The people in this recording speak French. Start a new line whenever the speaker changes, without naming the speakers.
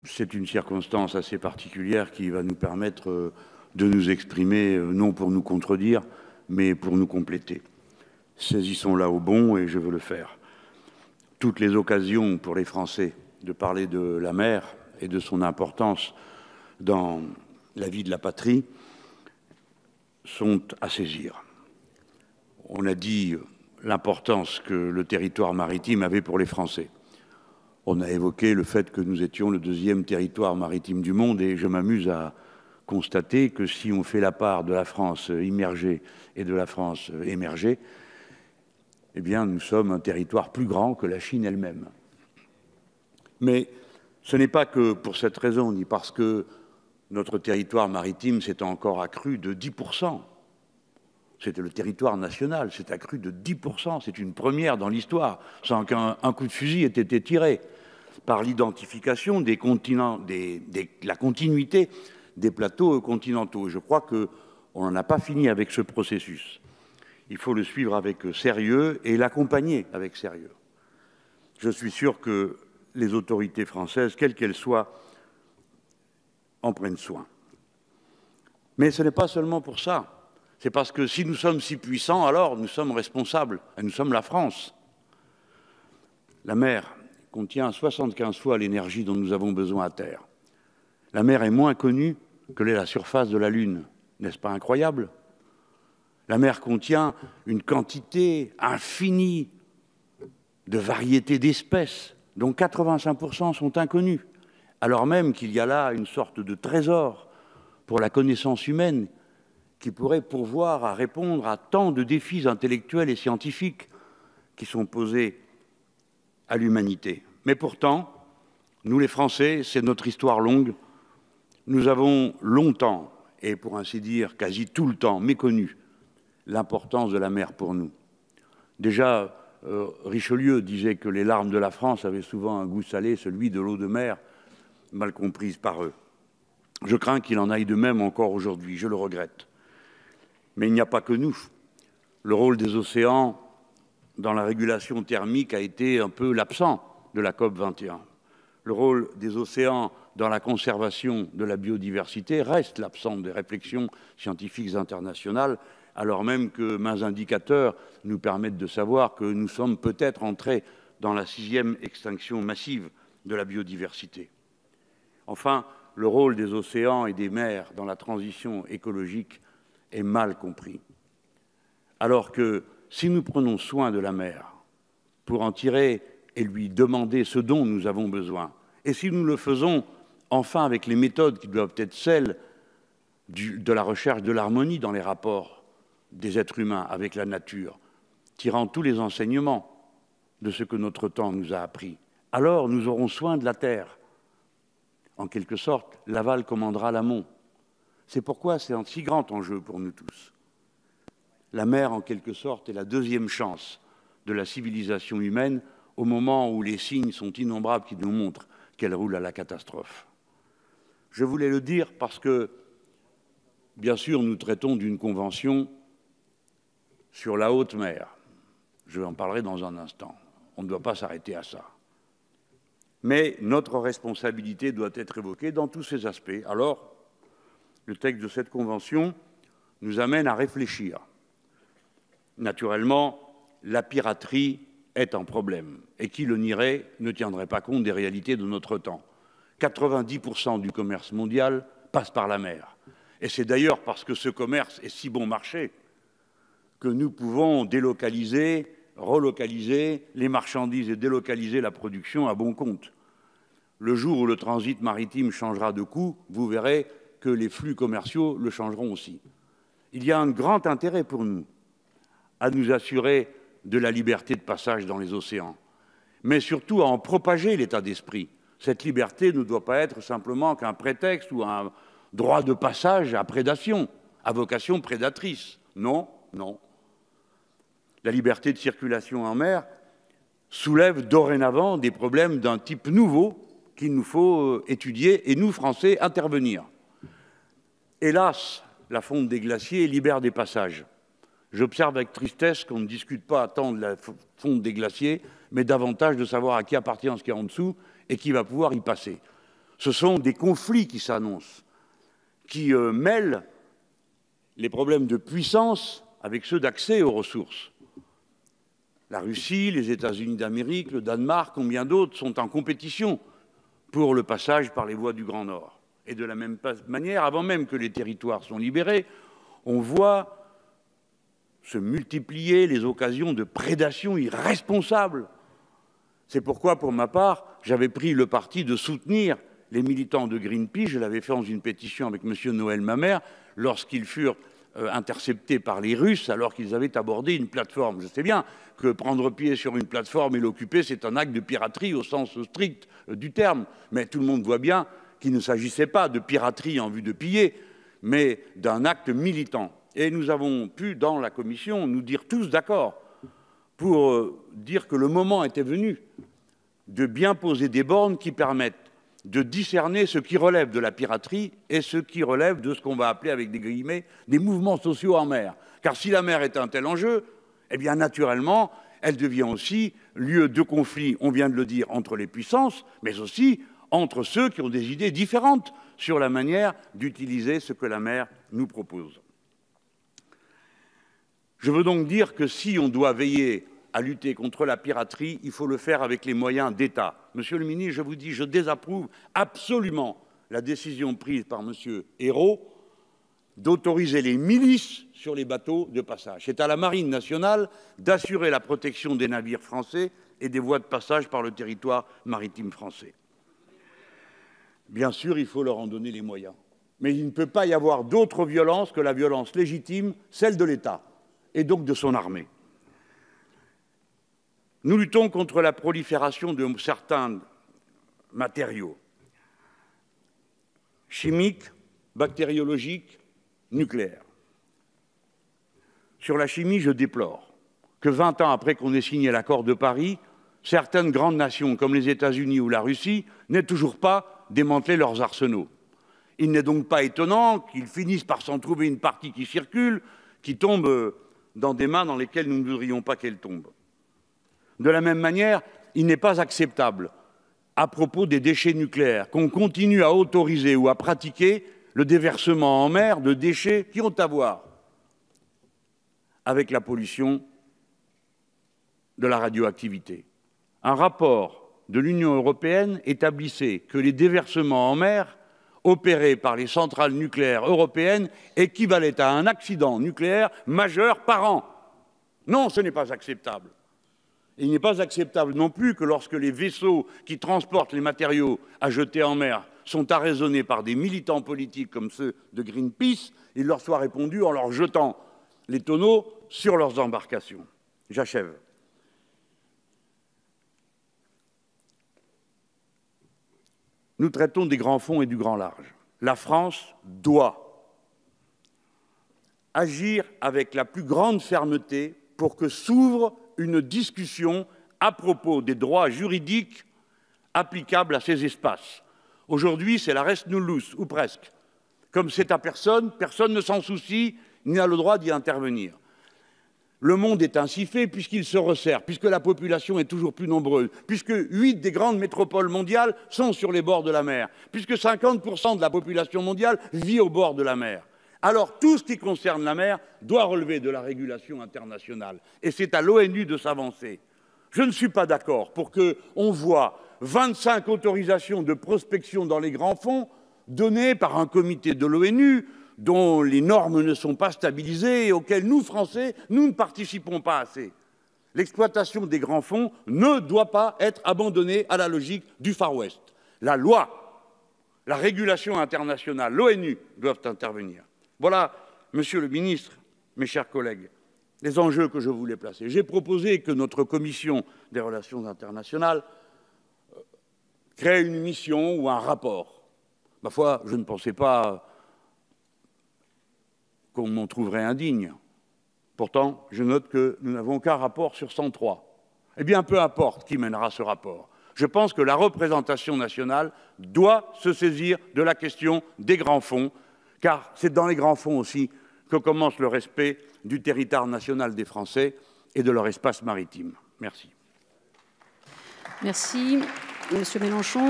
c'est une circonstance assez particulière qui va nous permettre de nous exprimer, non pour nous contredire, mais pour nous compléter. Saisissons-la au bon et je veux le faire. Toutes les occasions pour les Français de parler de la mer et de son importance dans la vie de la patrie sont à saisir. On a dit l'importance que le territoire maritime avait pour les Français. On a évoqué le fait que nous étions le deuxième territoire maritime du monde et je m'amuse à constater que si on fait la part de la France immergée et de la France émergée, eh bien, nous sommes un territoire plus grand que la Chine elle-même. Mais ce n'est pas que pour cette raison, ni parce que notre territoire maritime s'est encore accru de 10%. C'était le territoire national, s'est accru de 10%. C'est une première dans l'histoire, sans qu'un coup de fusil ait été tiré, par l'identification des continents, la continuité des plateaux continentaux. Je crois qu'on n'en a pas fini avec ce processus. Il faut le suivre avec sérieux et l'accompagner avec sérieux. Je suis sûr que les autorités françaises, quelles qu'elles soient, en prennent soin. Mais ce n'est pas seulement pour ça. C'est parce que si nous sommes si puissants, alors nous sommes responsables, et nous sommes la France. La mer contient 75 fois l'énergie dont nous avons besoin à terre. La mer est moins connue que l'est la surface de la Lune. N'est-ce pas incroyable? La mer contient une quantité infinie de variétés d'espèces, dont 85% sont inconnues, alors même qu'il y a là une sorte de trésor pour la connaissance humaine qui pourrait pourvoir à répondre à tant de défis intellectuels et scientifiques qui sont posés à l'humanité. Mais pourtant, nous les Français, c'est notre histoire longue, nous avons longtemps, et pour ainsi dire quasi tout le temps, méconnu l'importance de la mer pour nous. Déjà, Richelieu disait que les larmes de la France avaient souvent un goût salé, celui de l'eau de mer, mal comprise par eux. Je crains qu'il en aille de même encore aujourd'hui, je le regrette. Mais il n'y a pas que nous. Le rôle des océans dans la régulation thermique a été un peu l'absent de la COP 21. Le rôle des océans dans la conservation de la biodiversité reste l'absent des réflexions scientifiques internationales, alors même que maint indicateurs nous permettent de savoir que nous sommes peut-être entrés dans la 6e extinction massive de la biodiversité. Enfin, le rôle des océans et des mers dans la transition écologique est mal compris. Alors que si nous prenons soin de la mer pour en tirer et lui demander ce dont nous avons besoin, et si nous le faisons enfin avec les méthodes qui doivent être celles de la recherche de l'harmonie dans les rapports des êtres humains avec la nature, tirant tous les enseignements de ce que notre temps nous a appris, alors nous aurons soin de la terre. En quelque sorte, l'aval commandera l'amont. C'est pourquoi c'est un si grand enjeu pour nous tous. La mer, en quelque sorte, est la deuxième chance de la civilisation humaine au moment où les signes sont innombrables qui nous montrent qu'elle roule à la catastrophe. Je voulais le dire parce que, bien sûr, nous traitons d'une convention sur la haute mer. Je en parlerai dans un instant. On ne doit pas s'arrêter à ça. Mais notre responsabilité doit être évoquée dans tous ses aspects. Alors, le texte de cette convention nous amène à réfléchir. Naturellement, la piraterie est un problème. Et qui le nierait ne tiendrait pas compte des réalités de notre temps. 90% du commerce mondial passe par la mer. Et c'est d'ailleurs parce que ce commerce est si bon marché que nous pouvons délocaliser, relocaliser les marchandises et délocaliser la production à bon compte. Le jour où le transit maritime changera de coût, vous verrez que les flux commerciaux le changeront aussi. Il y a un grand intérêt pour nous à nous assurer de la liberté de passage dans les océans, mais surtout à en propager l'état d'esprit. Cette liberté ne doit pas être simplement qu'un prétexte ou un droit de passage à prédation, à vocation prédatrice. Non, non. La liberté de circulation en mer soulève dorénavant des problèmes d'un type nouveau qu'il nous faut étudier et nous, Français, intervenir. Hélas, la fonte des glaciers libère des passages. J'observe avec tristesse qu'on ne discute pas tant de la fonte des glaciers, mais davantage de savoir à qui appartient ce qui est en dessous et qui va pouvoir y passer. Ce sont des conflits qui s'annoncent, qui mêlent les problèmes de puissance avec ceux d'accès aux ressources. La Russie, les États-Unis d'Amérique, le Danemark, combien d'autres sont en compétition pour le passage par les voies du Grand Nord. Et de la même manière, avant même que les territoires soient libérés, on voit se multiplier les occasions de prédation irresponsable. C'est pourquoi, pour ma part, j'avais pris le parti de soutenir les militants de Greenpeace. Je l'avais fait dans une pétition avec M. Noël Mamère lorsqu'ils furent interceptés par les Russes alors qu'ils avaient abordé une plateforme. Je sais bien que prendre pied sur une plateforme et l'occuper, c'est un acte de piraterie au sens strict du terme. Mais tout le monde voit bien qu'il ne s'agissait pas de piraterie en vue de piller, mais d'un acte militant. Et nous avons pu, dans la commission, nous dire tous d'accord pour dire que le moment était venu de bien poser des bornes qui permettent de discerner ce qui relève de la piraterie et ce qui relève de ce qu'on va appeler, avec des guillemets, des mouvements sociaux en mer. Car si la mer est un tel enjeu, eh bien, naturellement, elle devient aussi lieu de conflit, on vient de le dire, entre les puissances, mais aussi entre ceux qui ont des idées différentes sur la manière d'utiliser ce que la mer nous propose. Je veux donc dire que si on doit veiller à lutter contre la piraterie, il faut le faire avec les moyens d'État. Monsieur le ministre, je vous dis, je désapprouve absolument la décision prise par M. Ayrault d'autoriser les milices sur les bateaux de passage. C'est à la Marine nationale d'assurer la protection des navires français et des voies de passage par le territoire maritime français. Bien sûr, il faut leur en donner les moyens. Mais il ne peut pas y avoir d'autre violence que la violence légitime, celle de l'État, et donc de son armée. Nous luttons contre la prolifération de certains matériaux chimiques, bactériologiques, nucléaires. Sur la chimie, je déplore que 20 ans après qu'on ait signé l'accord de Paris, certaines grandes nations, comme les États-Unis ou la Russie, n'aient toujours pas démantelé leurs arsenaux. Il n'est donc pas étonnant qu'ils finissent par s'en trouver une partie qui circule, qui tombe dans des mains dans lesquelles nous ne voudrions pas qu'elle tombe. De la même manière, il n'est pas acceptable, à propos des déchets nucléaires, qu'on continue à autoriser ou à pratiquer le déversement en mer de déchets qui ont à voir avec la pollution de la radioactivité. Un rapport de l'Union européenne établissait que les déversements en mer opérés par les centrales nucléaires européennes équivalaient à un accident nucléaire majeur par an. Non, ce n'est pas acceptable. Il n'est pas acceptable non plus que lorsque les vaisseaux qui transportent les matériaux à jeter en mer sont arraisonnés par des militants politiques comme ceux de Greenpeace, il leur soit répondu en leur jetant les tonneaux sur leurs embarcations. J'achève. Nous traitons des grands fonds et du grand large. La France doit agir avec la plus grande fermeté pour que s'ouvre une discussion à propos des droits juridiques applicables à ces espaces. Aujourd'hui, c'est la res nullus, ou presque. Comme c'est à personne, personne ne s'en soucie, ni n'a le droit d'y intervenir. Le monde est ainsi fait puisqu'il se resserre, puisque la population est toujours plus nombreuse, puisque 8 des grandes métropoles mondiales sont sur les bords de la mer, puisque 50% de la population mondiale vit au bord de la mer. Alors tout ce qui concerne la mer doit relever de la régulation internationale. Et c'est à l'ONU de s'avancer. Je ne suis pas d'accord pour qu'on voit 25 autorisations de prospection dans les grands fonds données par un comité de l'ONU dont les normes ne sont pas stabilisées et auxquelles nous, Français, nous ne participons pas assez. L'exploitation des grands fonds ne doit pas être abandonnée à la logique du Far West. La loi, la régulation internationale, l'ONU doivent intervenir. Voilà, Monsieur le Ministre, mes chers collègues, les enjeux que je voulais placer. J'ai proposé que notre commission des relations internationales crée une mission ou un rapport. Ma foi, je ne pensais pas qu'on m'en trouverait indigne. Pourtant, je note que nous n'avons qu'un rapport sur 103. Eh bien, peu importe qui mènera ce rapport. Je pense que la représentation nationale doit se saisir de la question des grands fonds, car c'est dans les grands fonds aussi que commence le respect du territoire national des Français et de leur espace maritime. Merci.
Merci, Monsieur Mélenchon.